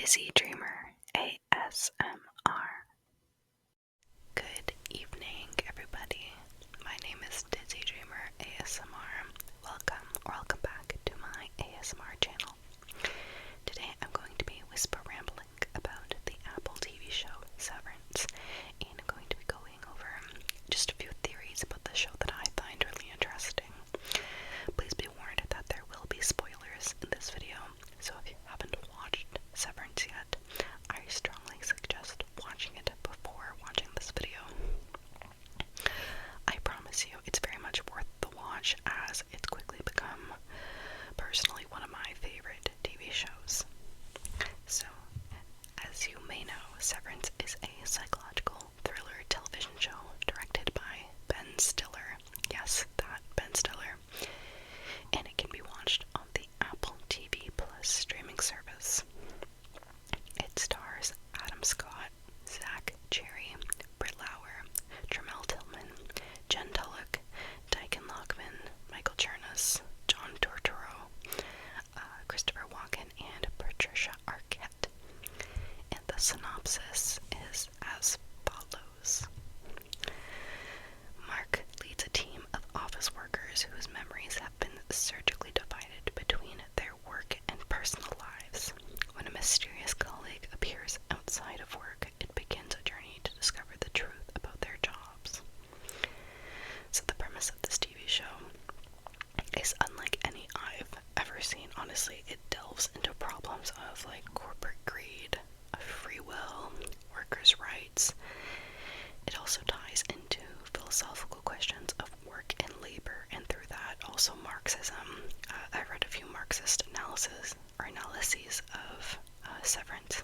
Dizzy Dreamer ASMR. Good evening, everybody. My name is Dizzy Dreamer ASMR. Welcome back to my ASMR channel. Today I'm going to be whisper rambling about the Apple TV show Severance, and I'm going to be going over just a few theories about the show that I find really interesting. Please be warned that there will be spoilers in this video, so if you haven't watched Severance yet, I strongly suggest watching it before watching this video. I promise you it's very much worth the watch, as it's quickly become personally one of my favorite TV shows. So, as you may know, Severance is a psychological thriller television show directed by Ben Stiller. Yes, that Ben Stiller. And it can be watched on the Apple TV Plus streaming service. It stars Adam Scott, Zach Cherry, Britt Lower, Tramell Tillman, Tullock, Dichen Lachman, Michael Chernus, John Turturro, Christopher Walken, and Patricia Arquette. And the synopsis is as follows. Mark leads a team of office workers whose memories have been surgically divided between their work and personal lives. When a mysterious colleague appears outside of work, it begins a journey to discover the truth about their jobs. So the premise of this TV show is unlike any I've ever seen. Honestly, it delves into problems of like corporate greed, free will, workers' rights. It also ties into philosophical questions of work and labor, and through that also Marxism. I read a few Marxist analyses of Severance,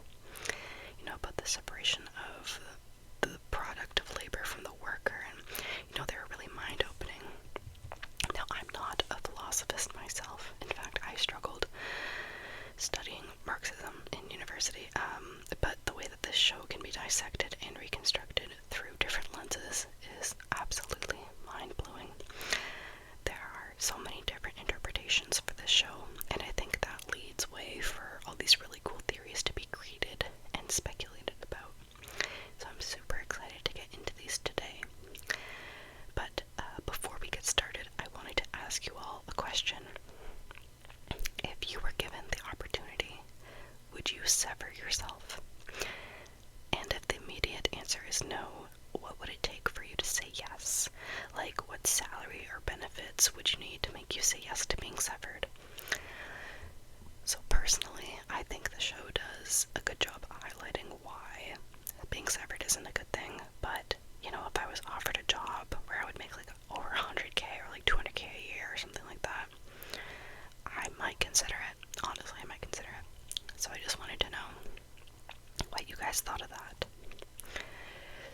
about the separation of the product of labor from the worker, and they were really mind-opening. Now, I'm not a philosophist myself. In fact, I struggled studying Marxism in university, but the way that this show can be dissected and reconstructed through different lenses is absolutely mind-blowing. There are so many different interpretations for this show, and I think that leads way for all these really cool theories to be created and speculated about. So I'm super excited to get into these today. But before we get started, I wanted to ask you all a question. If you were given the opportunity, would you sever yourself? And if the immediate answer is no, what would it take for you to say yes? Like, what salary or benefits would you need to make you say yes to being severed? So personally, I think the show does a good job highlighting why being severed isn't a good thing, but, if I was offered a job where I would make like over 100k or like 200k a year or something like that, I might consider it. Honestly, I might consider it. So I just wanted to know what you guys thought of that.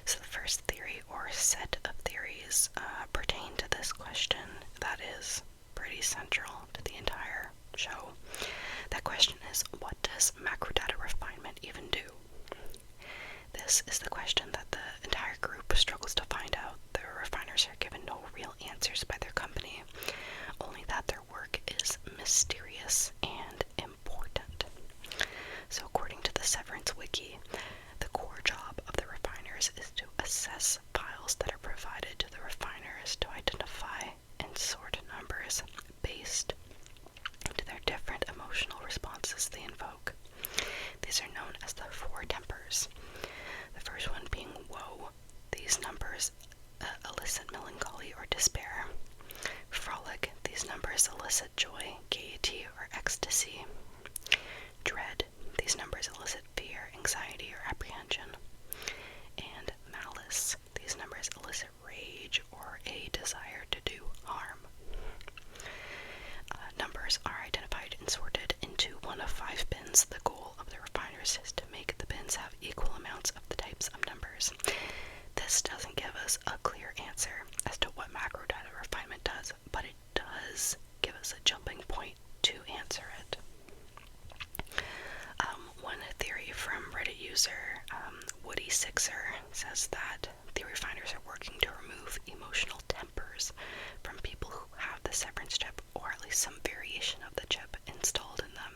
So the first theory, or set of theories, pertain to this question that is pretty central to the entire show. That question is, what does macrodata refinement even do? This is the question that the entire group struggles to find out. The refiners are given no real answers by their company, only that their work is mysterious and important. So according to the Severance wiki, the core job of the refiners is to assess files that are provided to the refiners to identify and sort numbers based to their different emotional responses they invoke. These are known as the four tempers. The first one being woe. These numbers elicit melancholy or despair. Frolic. These numbers elicit joy, gaiety, or ecstasy. Dread. These numbers elicit fear, anxiety, or apprehension. And malice. These numbers elicit rage or a desire to do harm. Numbers are identified and sorted into one of 5 bins. The goal of the refiners is to make the bins have equal amounts of the types of numbers. This doesn't give us a clear answer as to what macrodata refinement does, but it does give us a jumping point to answer it. One theory from Reddit user Woody Sixer says that the refiners are working to remove emotional tempers from people who have the severance chip, or at least some variation of the chip installed in them,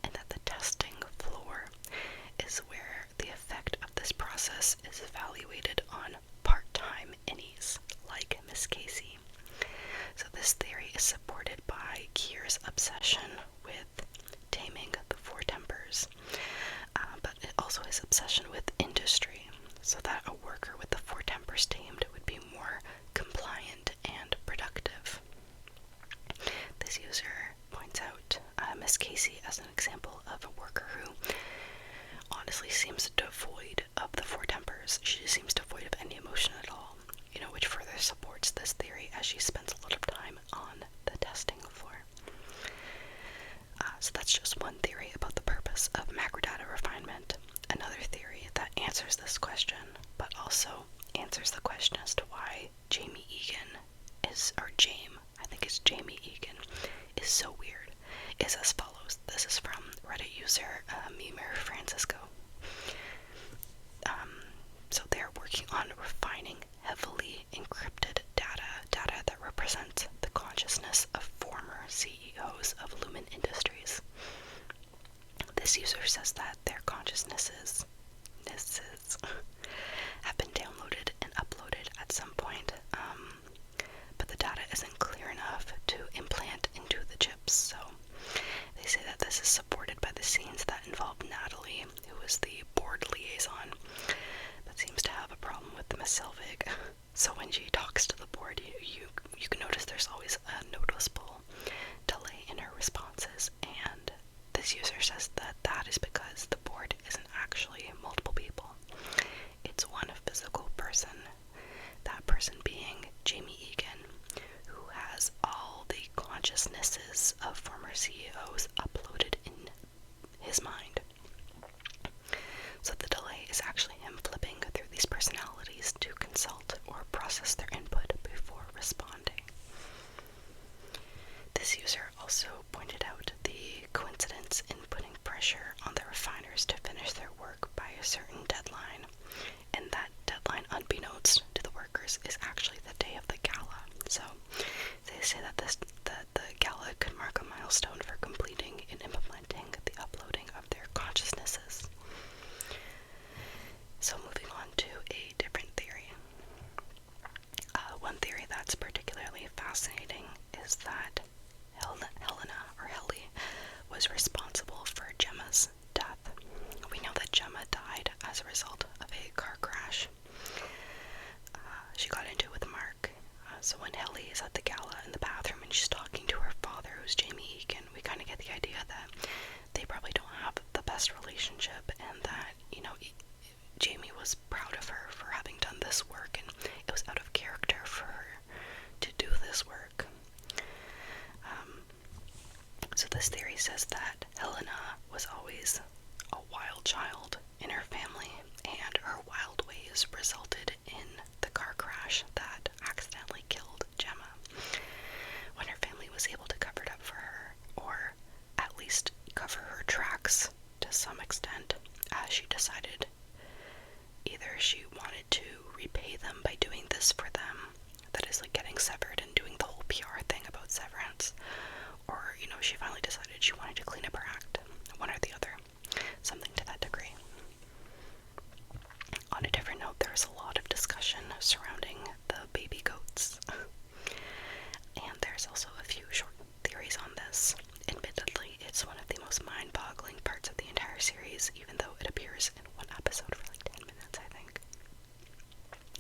and that the testing floor so that a worker with the 4 tempers tamed would be more compliant and productive. This user points out Miss Casey as an example of a worker who honestly seems devoid of the 4 tempers. She seems devoid of any emotion at all, which further supports this theory as she spends a lot of time on the testing floor. So that's just one theory about the purpose of macrodata refinement. Another theory that answers this question, but also answers the question as to why Jamie Egan I think it's Jamie Egan, is so weird, is as follows. This is from Reddit user Mimer Francisco. So they're working on refining heavily encrypted data that represents the consciousness of former CEOs of Lumen Industries. This user says that their consciousnesses have been downloaded and uploaded at some point, but the data isn't clear enough to implant into the chips. So they say that this is supported by the scenes that involve Natalie, who is the board liaison, but seems to have a problem with the Miss Selvig. So when she talks to the board, you can notice there's always a noticeable delay in her responses, and this user says that that is because the board isn't actually multiple people. It's one physical person, that person being Jamie Egan, who has all the consciousnesses of former CEOs uploaded in his mind. So the delay is actually him flipping through these personalities to consult or process their input before responding. This user also pointed out the coincidence in putting pressure on the refiners to finish their work by a certain deadline, and that deadline, unbeknownst to the workers, is actually the day of the gala. So they say that the gala could mark a milestone for completing and implementing the uploading of their consciousnesses. So moving on to a different theory. One theory that's particularly fascinating is that Helena, or Helly, was responsible for Gemma's death. We know that Gemma died as a result of a car crash. She got into it with Mark. So when Helly is at the gala in the bathroom and she's talking to her father, who's Jamie Egan, we kind of get the idea that they probably don't have the best relationship, and that, Jamie was proud of her for having done this work, and it was out of character for her to do this work. So this theory says that Helena was always a wild child in her family, and her wild ways resulted in the car crash that accidentally killed Gemma. When her family was able to cover it up for her, or at least cover her tracks to some extent, she decided either she wanted to repay them by doing this for them, that is like getting severed and doing the whole PR thing about Severance, or, she finally decided she wanted to clean up her act, one or the other, something to that degree. On a different note, there is a lot of discussion surrounding the baby goats, and there's also a few short theories on this. Admittedly, it's one of the most mind-boggling parts of the entire series, even though it appears in one episode for like 10 minutes, I think.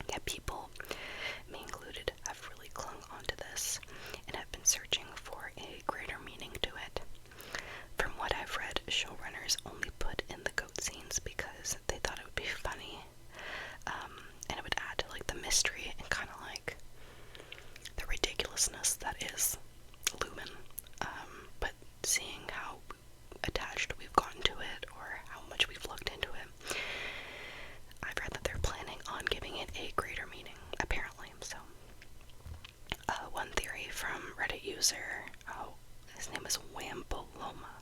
Yet people, me included, have really clung onto this and have been searching for a greater meaning to it. From what I've read, showrunners only put in the goat scenes because they thought it would be funny, and it would add to like the mystery and kind of like the ridiculousness that is Lumen. But seeing how attached we've gotten to it, or how much we've looked into it, I've read that they're planning on giving it a greater meaning, apparently. So, one theory from Reddit user, his name is Wambaloma,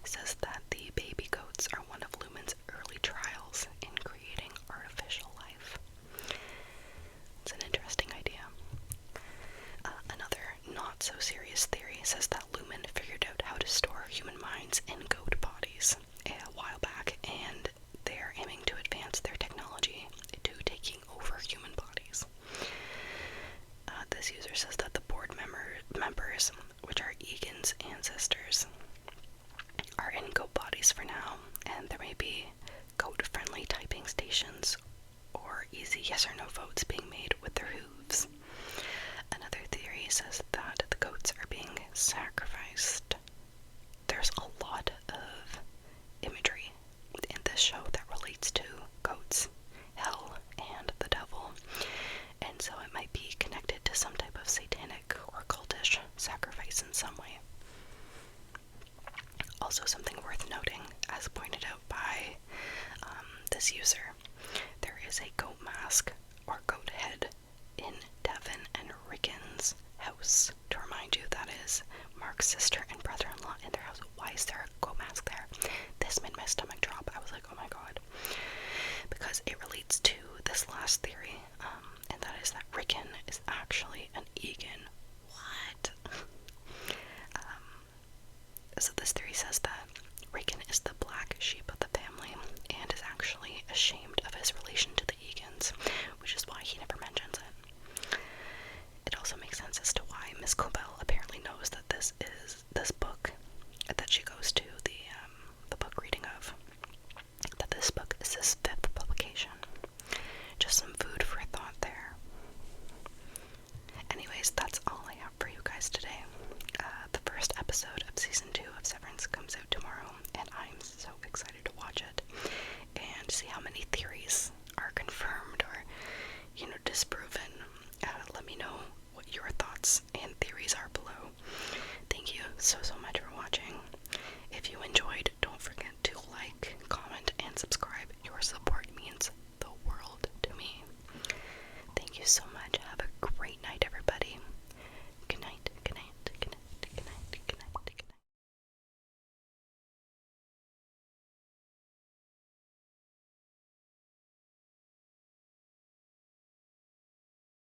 says that the baby goats are one of Lumen's early trials in creating artificial life. It's an interesting idea. Another not-so-serious theory says that Lumen figured out how to store human minds in goat bodies a while back, and they're aiming to advance their technology to taking over human bodies. This user says that the board members, which are Egan's ancestors, are in goat bodies for now, and there may be goat-friendly typing stations or easy yes or no votes being made with their hooves. Another theory says that the goats are being sacrificed. There's a lot of imagery in this show that relates to goats, hell, and the devil, and so it might be connected to some type of satanic or cultish sacrifice in some way. Also, something worth noting, as pointed out by this user, there is a goat mask or goat head in Devin and Ricken's house. To remind you, that is Mark's sister and brother-in-law in their house. Why is there a goat mask there? This made my stomach drop. I was like, oh my god. Because it relates to this last theory, and that is that Ricken is actually an